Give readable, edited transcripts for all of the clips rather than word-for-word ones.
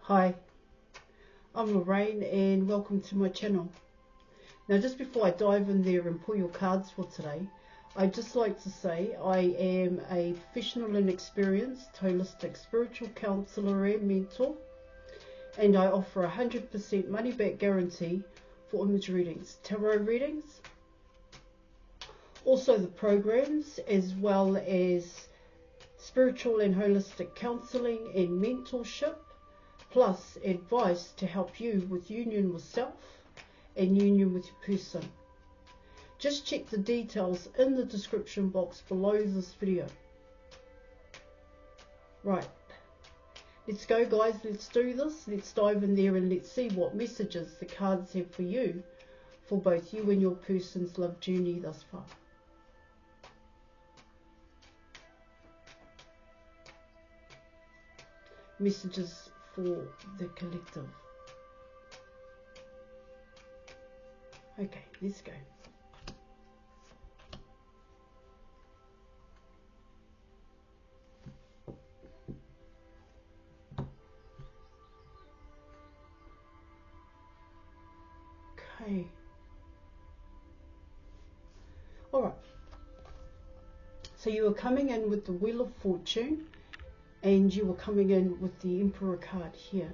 Hi, I'm Lorraine and welcome to my channel. Now just before I dive in there and pull your cards for today, I'd just like to say I am a professional and experienced holistic spiritual counsellor and mentor, and I offer 100% money back guarantee for image readings, tarot readings, also the programs, as well as spiritual and holistic counselling and mentorship, plus advice to help you with union with self and union with your person. Just check the details in the description box below this video. Right, let's go guys, let's do this. Let's dive in there and let's see what messages the cards have for you, for both you and your person's love journey thus far. Messages for the collective. Okay, let's go. Okay. Alright. So you were coming in with the Wheel of Fortune, and you were coming in with the Emperor card here.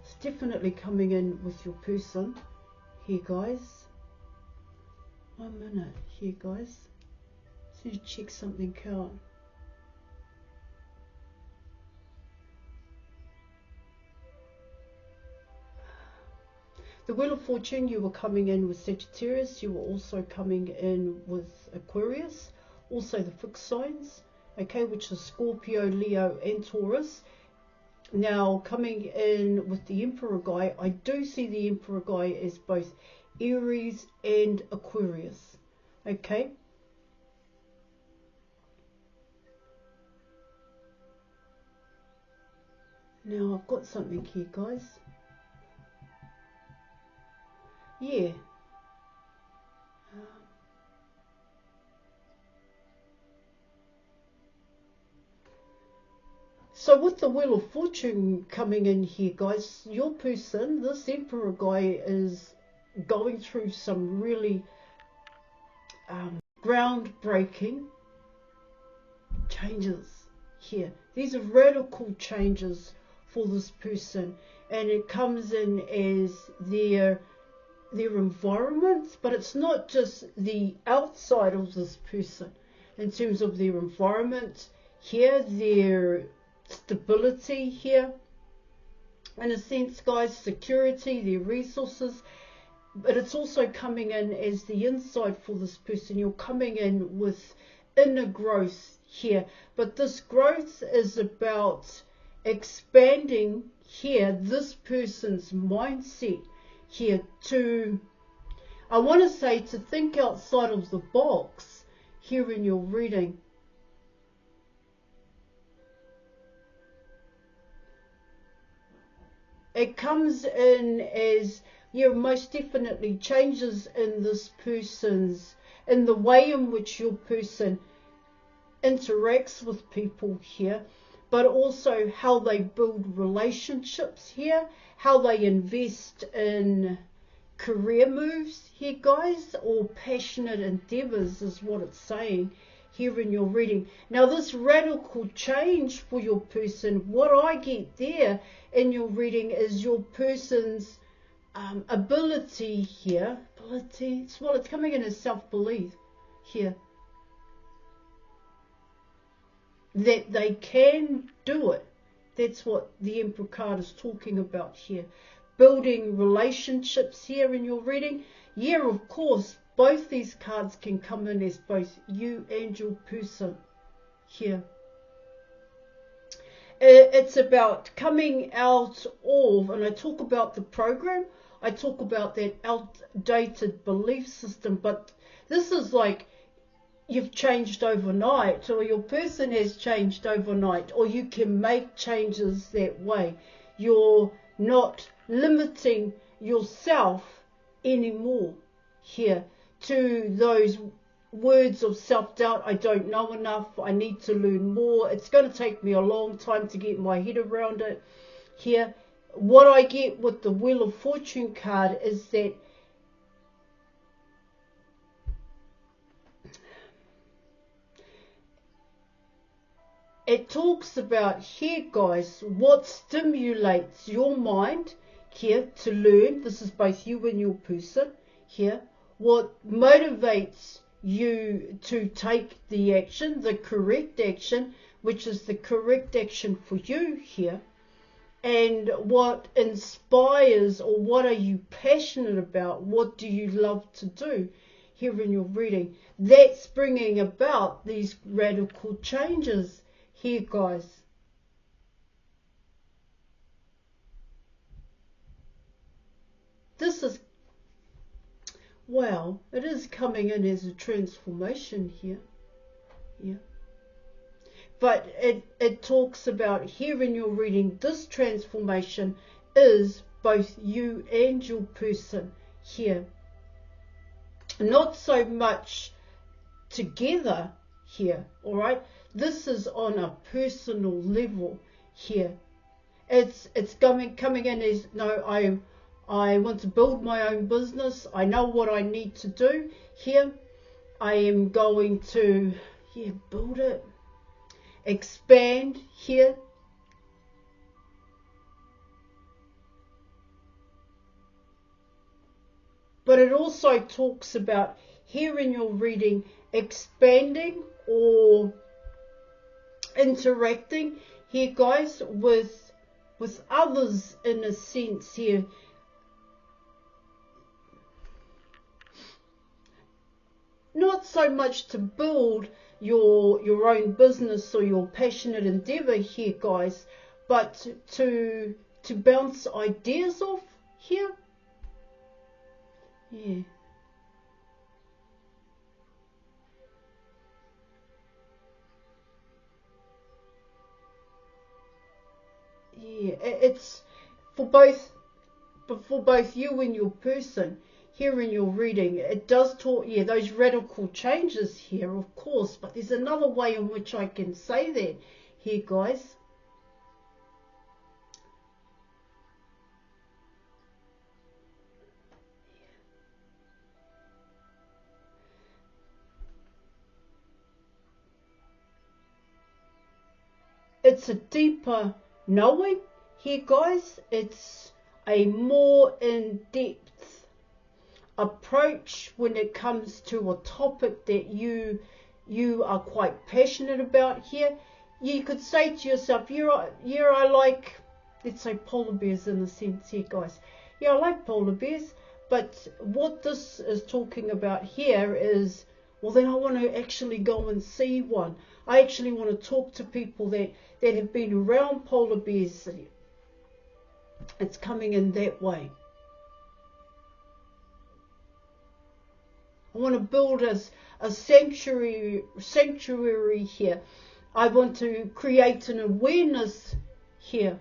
It's definitely coming in with your person here, guys. 1 minute here, guys. Just need to check something out. The Wheel of Fortune, you were coming in with Sagittarius. You were also coming in with Aquarius. Also the fixed signs, okay, which is Scorpio, Leo and Taurus. Now coming in with the Emperor guy, I do see the Emperor guy as both Aries and Aquarius, okay. Now I've got something here, guys. Yeah. So with the Wheel of Fortune coming in here, guys, your person, this Emperor guy, is going through some really groundbreaking changes here. These are radical changes for this person, and it comes in as their environment, but it's not just the outside of this person in terms of their environment here, their stability here, in a sense, guys, security, their resources, but it's also coming in as the inside for this person. You're coming in with inner growth here, but this growth is about expanding here this person's mindset here to, I want to say, to think outside of the box here in your reading. It comes in as, yeah, most definitely changes in this person's, in the way in which your person interacts with people here, but also how they build relationships here, how they invest in career moves here, guys, or passionate endeavors is what it's saying here in your reading. Now this radical change for your person, what I get there in your reading is your person's ability here, it's coming in as self-belief here, that they can do it. That's what the Emperor card is talking about here. Building relationships here in your reading. Yeah, of course, both these cards can come in as both you and your person here. It's about coming out of, and I talk about the program, I talk about that outdated belief system, but this is like you've changed overnight, or your person has changed overnight, or you can make changes that way. You're not limiting yourself anymore here to those words of self-doubt. I don't know enough, I need to learn more, it's going to take me a long time to get my head around it here. what I get with the Wheel of Fortune card is that it talks about here, guys, what stimulates your mind here to learn. This is both you and your person here. What motivates you to take the action, the correct action, which is the correct action for you here. And what inspires, or what are you passionate about? What do you love to do here in your reading? That's bringing about these radical changes here, guys. This is, well, it is coming in as a transformation here. Yeah. But it talks about here in your reading, this transformation is both you and your person here. Not so much together here, all right? This is on a personal level here. It's coming in as, no, I want to build my own business. I know what I need to do here. I am going to, build it. Expand here. But it also talks about here in your reading expanding or interacting here, guys, with others in a sense here. Not so much to build your own business or your passionate endeavor here, guys, but to bounce ideas off here. Yeah. Yeah, it's for both you and your person. Here in your reading, it does talk, those radical changes here, of course, but there's another way in which I can say that here, guys. It's a deeper knowing here, guys. It's a more in-depth approach when it comes to a topic that you are quite passionate about here. You could say to yourself, I like, let's say, polar bears in a sense here, guys. Yeah, I like polar bears, but what this is talking about here is, well, then I want to actually go and see one. I actually want to talk to people that have been around polar bears. It's coming in that way. I want to build a sanctuary here. I want to create an awareness here.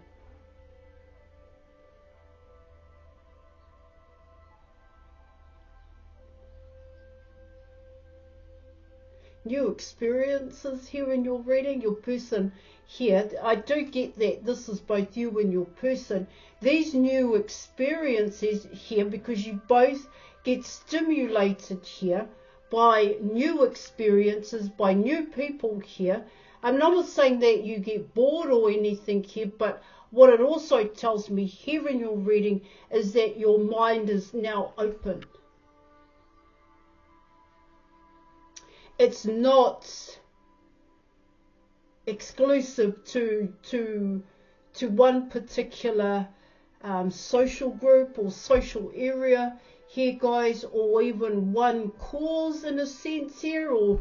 New experiences here in your reading, your person here. I do get that this is both you and your person. These new experiences here, because you both get stimulated here by new experiences, by new people here. I'm not saying that you get bored or anything here, but what it also tells me here in your reading is that your mind is now open. It's not exclusive to one particular social group or social area here, guys, or even one cause in a sense here, or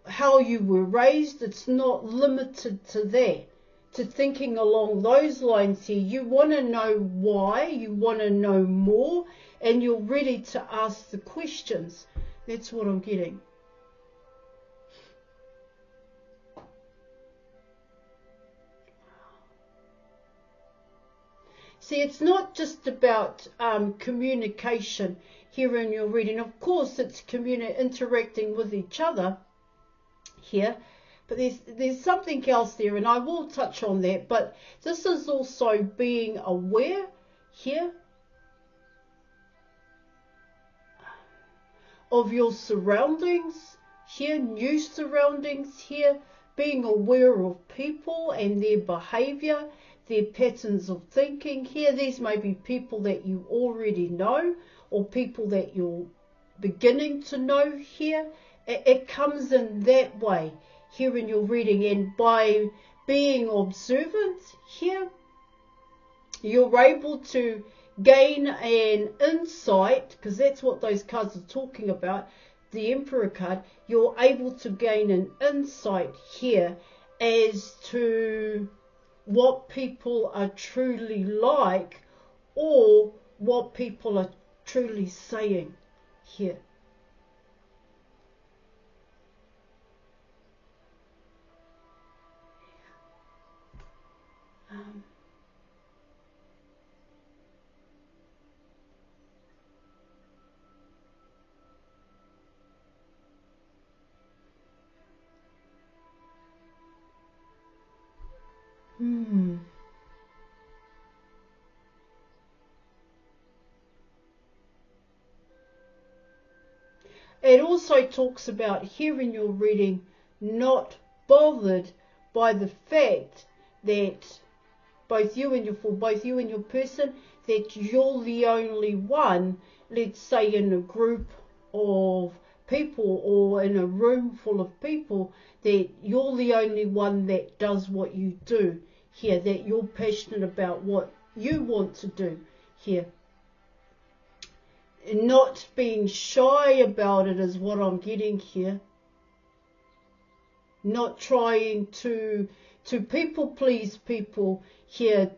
how you were raised. It's not limited to that, to thinking along those lines here. You want to know why, you want to know more, and you're ready to ask the questions. That's what I'm getting. See, it's not just about communication here in your reading. Of course, it's interacting with each other here, But there's something else there, and I will touch on that. But this is also being aware here of your surroundings here, new surroundings here, being aware of people and their behavior, their patterns of thinking here. These may be people that you already know or people that you're beginning to know here. It comes in that way here in your reading, and by being observant here, you're able to gain an insight, because that's what those cards are talking about, the Emperor card. You're able to gain an insight here as to what people are truly like, or what people are truly saying here. It also talks about here in your reading, not bothered by the fact that both you and your person, that you're the only one, let's say in a group of people or in a room full of people, that you're the only one that does what you do here, that you're passionate about what you want to do here. Not being shy about it is what I'm getting here. Not trying to people please people here,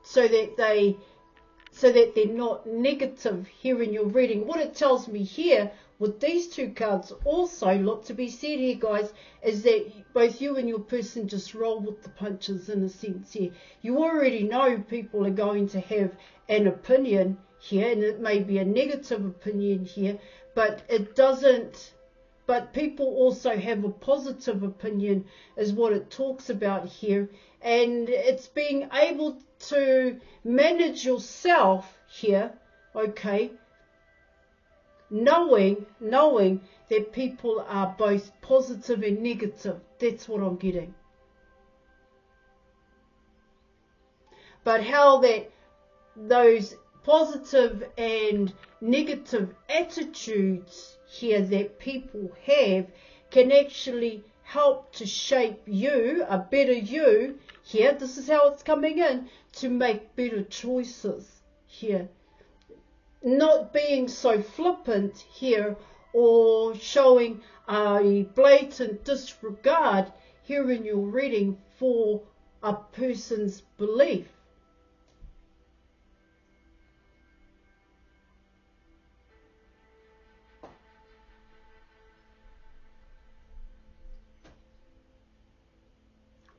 so that they're not negative here in your reading. What it tells me here with these two cards also, look, to be said here, guys, is that both you and your person just roll with the punches in a sense here. You already know people are going to have an opinion here, and it may be a negative opinion here, but it doesn't, but people also have a positive opinion is what it talks about here. And it's being able to manage yourself here, okay, knowing that people are both positive and negative. That's what I'm getting. But how that those positive and negative attitudes here that people have can actually help to shape you, a better you here. This is how it's coming in, to make better choices here. Not being so flippant here or showing a blatant disregard here in your reading for a person's belief.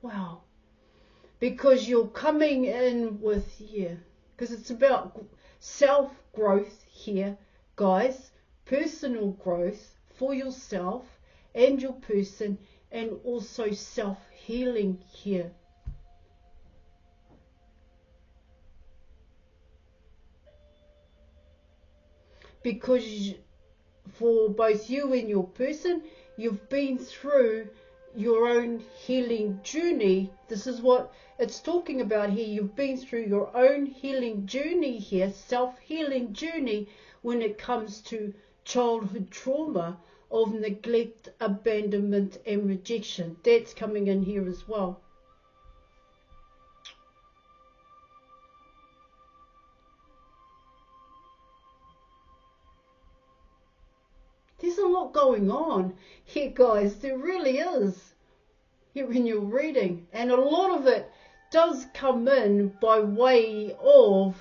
Wow. Because you're coming in with here, because it's about self-growth here, guys, personal growth for yourself and your person, and also self-healing here. Because for both you and your person, you've been through your own healing journey. This is what it's talking about here. You've been through your own healing journey here, self-healing journey, when it comes to childhood trauma of neglect, abandonment and rejection. That's coming in here as well. There's a lot going on here, guys. There really is here in your reading. And a lot of it does come in by way of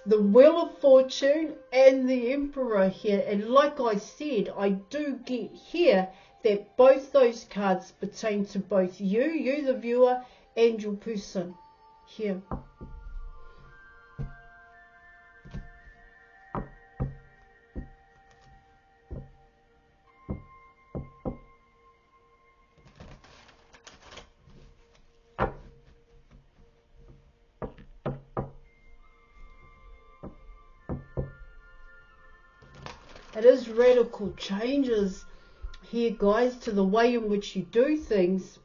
the Wheel of Fortune and the Emperor here. And like I said, I do get here that both those cards pertain to both you the viewer, and your person here. It is radical changes here, guys, to the way in which you do things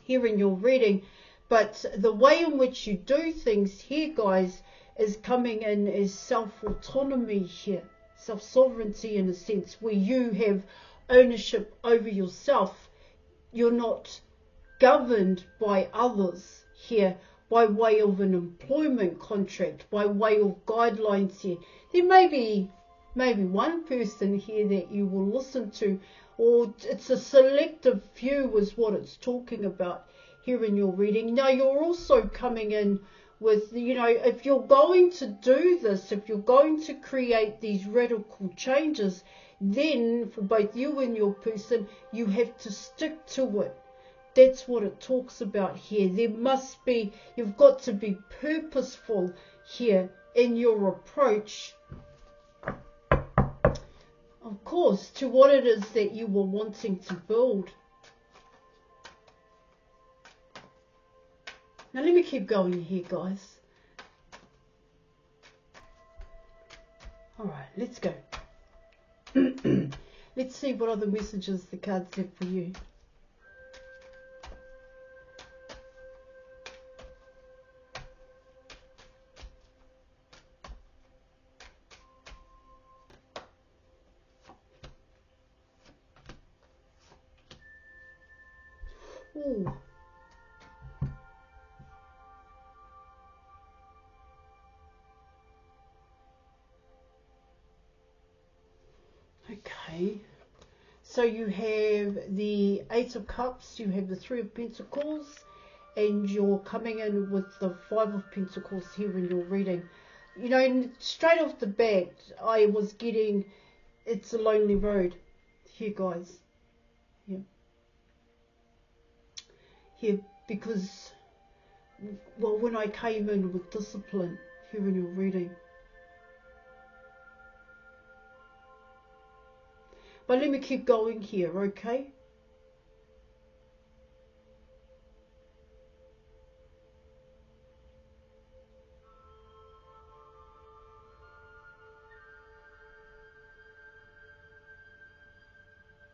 here in your reading. But the way in which you do things here, guys, is coming in as self-autonomy here, self-sovereignty in a sense, where you have ownership over yourself. You're not governed by others here by way of an employment contract, by way of guidelines here. There may be one person here that you will listen to, or it's a selective few is what it's talking about here in your reading. Now you're also coming in with, you know, if you're going to do this, if you're going to create these radical changes, then for both you and your person, you have to stick to it. That's what it talks about here. There must be, you've got to be purposeful here in your approach, of course, to what it is that you were wanting to build. Now let me keep going here, guys. Alright, let's go. Let's see what other messages the cards have for you. Ooh. Okay, so you have the Eight of Cups, you have the Three of Pentacles, and you're coming in with the Five of Pentacles here in your reading. You know, straight off the bat, I was getting, it's a lonely road here, guys. Yeah. Here, because, well, when I came in with discipline here in your reading. But let me keep going here, okay?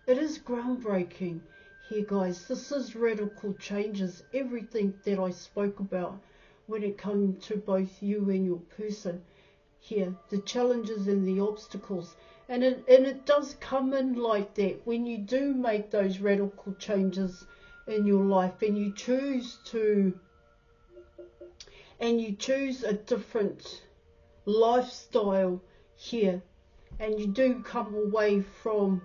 It is groundbreaking here, guys. This is radical changes. Everything that I spoke about when it comes to both you and your person here, the challenges and the obstacles. And it does come in like that when you do make those radical changes in your life, and you choose a different lifestyle here, and you do come away from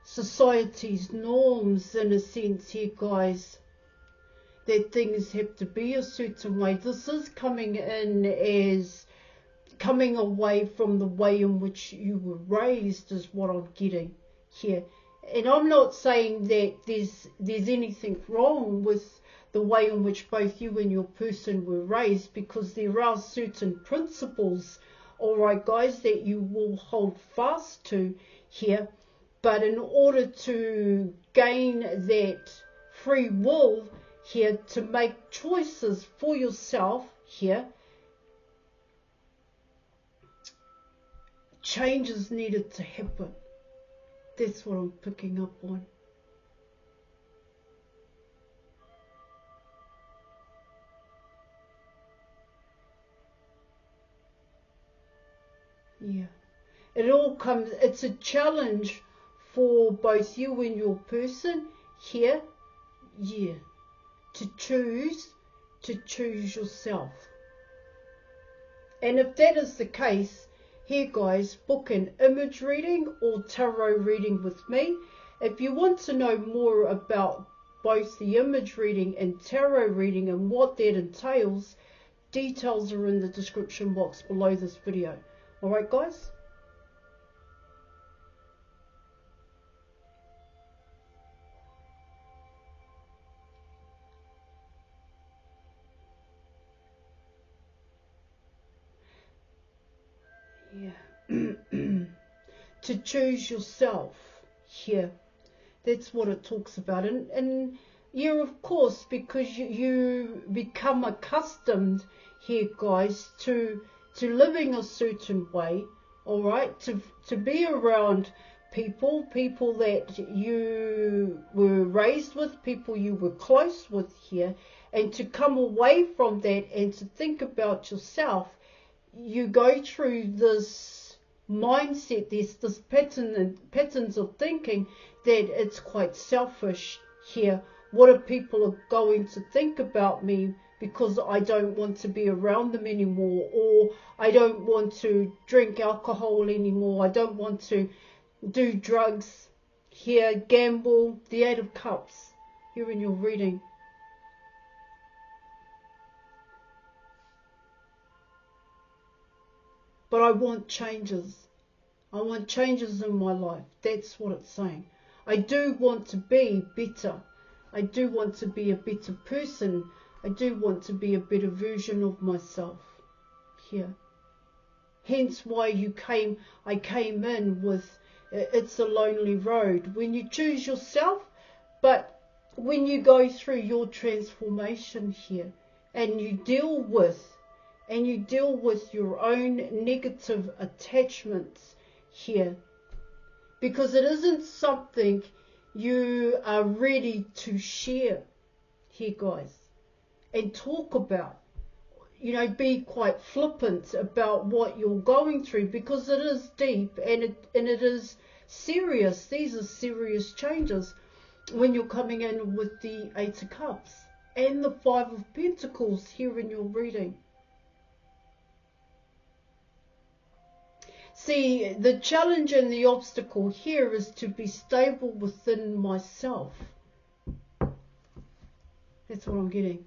society's norms in a sense here, guys, that things have to be a certain way. This is coming in as coming away from the way in which you were raised, is what I'm getting here. And I'm not saying that there's anything wrong with the way in which both you and your person were raised, because there are certain principles, all right, guys, that you will hold fast to here. But in order to gain that free will here, to make choices for yourself here, changes needed to happen. That's what I'm picking up on. Yeah. It all comes, it's a challenge for both you and your person here, yeah, to choose yourself. And if that is the case, here, guys, book an image reading or tarot reading with me. If you want to know more about both the image reading and tarot reading and what that entails, details are in the description box below this video. Alright, guys? Yeah. To choose yourself here. That's what it talks about. And yeah, of course, because you become accustomed here, guys, to living a certain way, all right, to be around people that you were raised with, people you were close with here, and to come away from that and to think about yourself. You go through this mindset, there's this patterns of thinking that it's quite selfish here. What are people going to think about me because I don't want to be around them anymore, or I don't want to drink alcohol anymore, I don't want to do drugs here, gamble, the Eight of Cups here in your reading. But I want changes. I want changes in my life. That's what it's saying. I do want to be better. I do want to be a better person. I do want to be a better version of myself here. Hence why I came in with It's a Lonely Road. When you choose yourself, but when you go through your transformation here and you deal with your own negative attachments here, because it isn't something you are ready to share here, guys, and talk about. Be quite flippant about what you're going through, because it is deep and it is serious. These are serious changes when you're coming in with the Eight of Cups and the Five of Pentacles here in your reading. See, the challenge and the obstacle here is to be stable within myself. That's what I'm getting.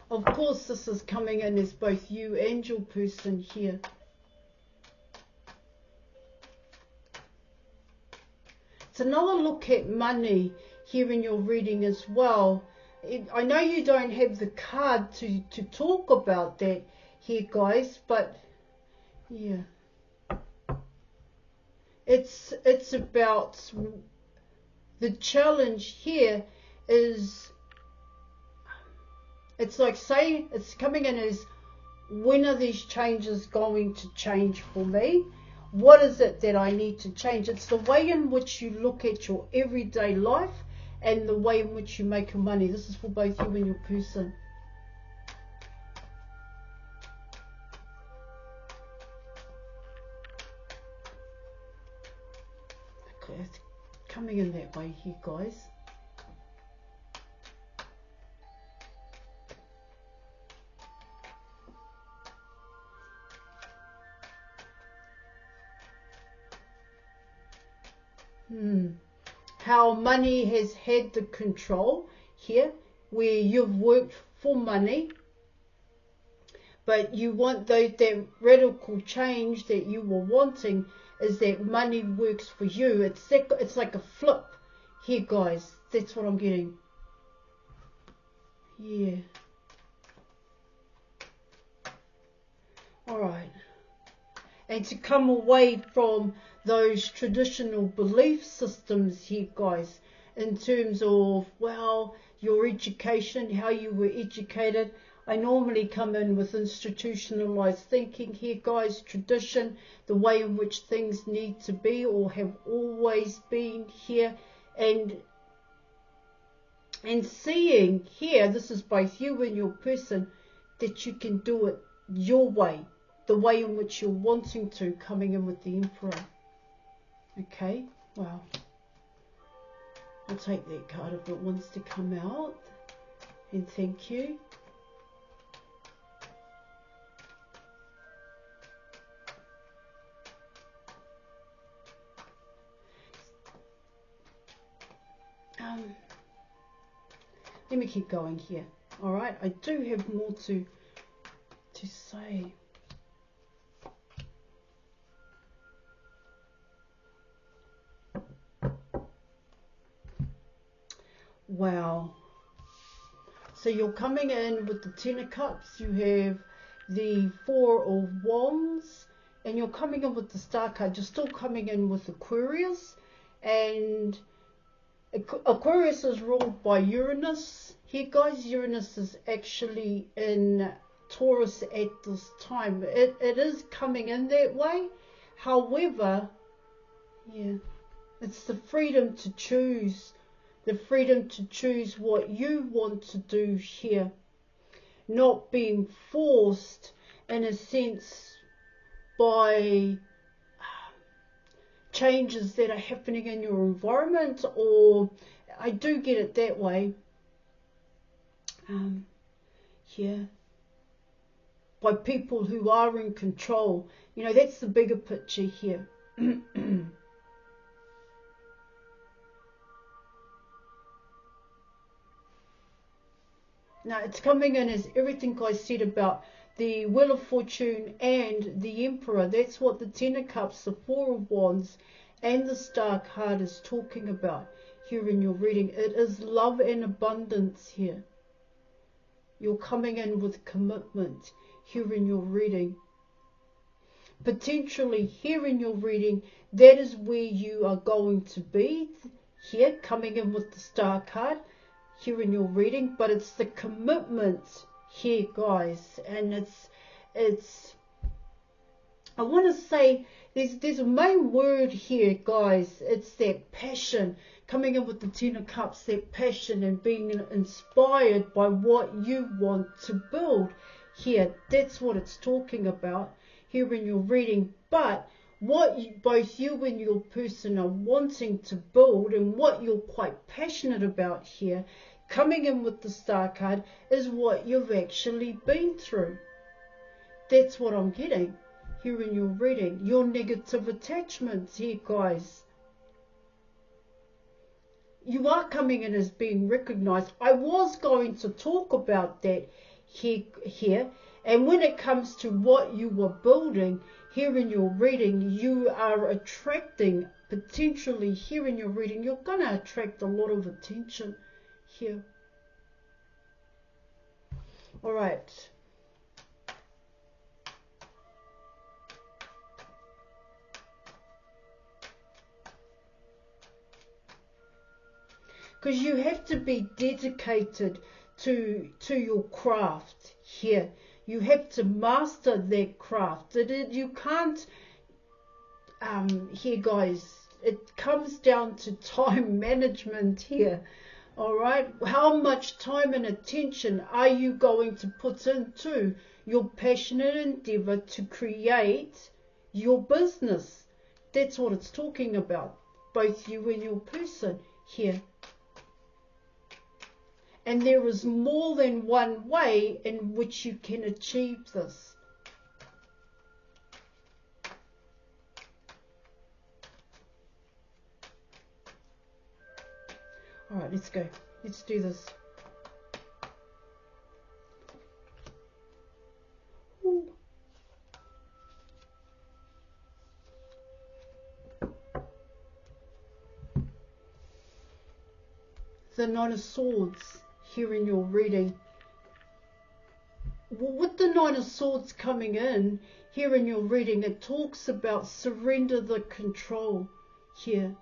Of course, this is coming in as both you and your person here. It's another look at money here in your reading as well. I know you don't have the card to talk about that here, guys, but yeah. It's about the challenge here is, it's like saying, it's coming in as, when are these changes going to change for me? What is it that I need to change? It's the way in which you look at your everyday life and the way in which you make your money. This is for both you and your person. Okay, it's coming in that way here, guys. How money has had the control here, where you've worked for money, but you want that radical change that you were wanting is that money works for you. It's like a flip here, guys. That's what I'm getting. Yeah. All right. And to come away from those traditional belief systems here, guys, in terms of, well, your education, how you were educated. I normally come in with institutionalized thinking here, guys, tradition, the way in which things need to be or have always been here, and seeing here, this is both you and your person, that you can do it your way, the way in which you're wanting to, coming in with the Emperor. Okay, wow. I'll take that card if it wants to come out. And thank you. Let me keep going here. All right, I do have more to say. Wow. So you're coming in with the Ten of Cups. You have the Four of Wands and you're coming in with the star card, you're still coming in with Aquarius, and Aquarius is ruled by Uranus. Here guys, Uranus is actually in Taurus at this time. It is coming in that way. However, yeah, it's the freedom to choose. The freedom to choose what you want to do here. Not being forced, in a sense, by changes that are happening in your environment, or I do get it that way. Yeah, by people who are in control. You know, that's the bigger picture here. Now, it's coming in as everything I said about the Wheel of Fortune and the Emperor. That's what the Ten of Cups, the Four of Wands, and the Star card is talking about here in your reading. It is love and abundance here. You're coming in with commitment here in your reading. Potentially here in your reading, that is where you are going to be here, coming in with the Star card here in your reading. But it's the commitment here, guys, and it's I want to say there's a main word here, guys. It's that passion, coming in with the Ten of Cups, that passion and being inspired by what you want to build here. That's what it's talking about here in your reading. But what both you and your person are wanting to build, and what you're quite passionate about here, coming in with the Star card, is what you've actually been through. That's what I'm getting here in your reading. Your negative attachments here, guys. You are coming in as being recognized. I was going to talk about that here. And when it comes to what you were building here in your reading, you are attracting, potentially here in your reading, you're going to attract a lot of attention here. All right. Because you have to be dedicated to your craft here. You have to master that craft. You can't, here guys, it comes down to time management here. All right, how much time and attention are you going to put into your passionate endeavor to create your business? That's what it's talking about, both you and your person here. And there is more than one way in which you can achieve this. All right, let's go. Let's do this. Ooh. The Nine of Swords here in your reading. With the Nine of Swords coming in here in your reading, it talks about surrender the control here.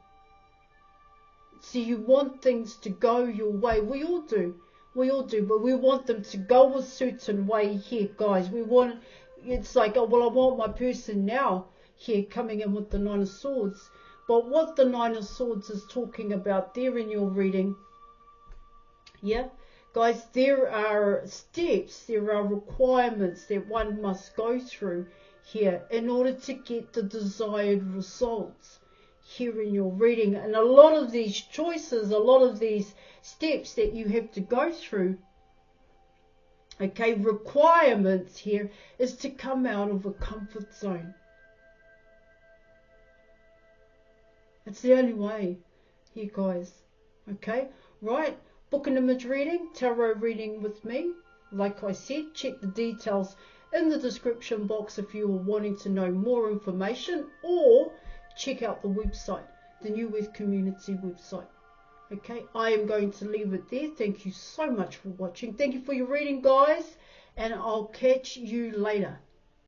So you want things to go your way. We all do, but we want them to go a certain way here, guys. It's like, oh, well, I want my person now here, coming in with the Nine of Swords. But what the Nine of Swords is talking about there in your reading, yeah, guys, there are steps, there are requirements that one must go through here in order to get the desired results here in your reading. And a lot of these choices, a lot of these steps that you have to go through, okay, requirements here, is to come out of a comfort zone. It's the only way here, guys. Okay, right? Book and image reading, tarot reading with me. Like I said, check the details in the description box if you are wanting to know more information, or check out the website, the New Earth Community website. Okay, I am going to leave it there. Thank you so much for watching. Thank you for your reading, guys, and I'll catch you later.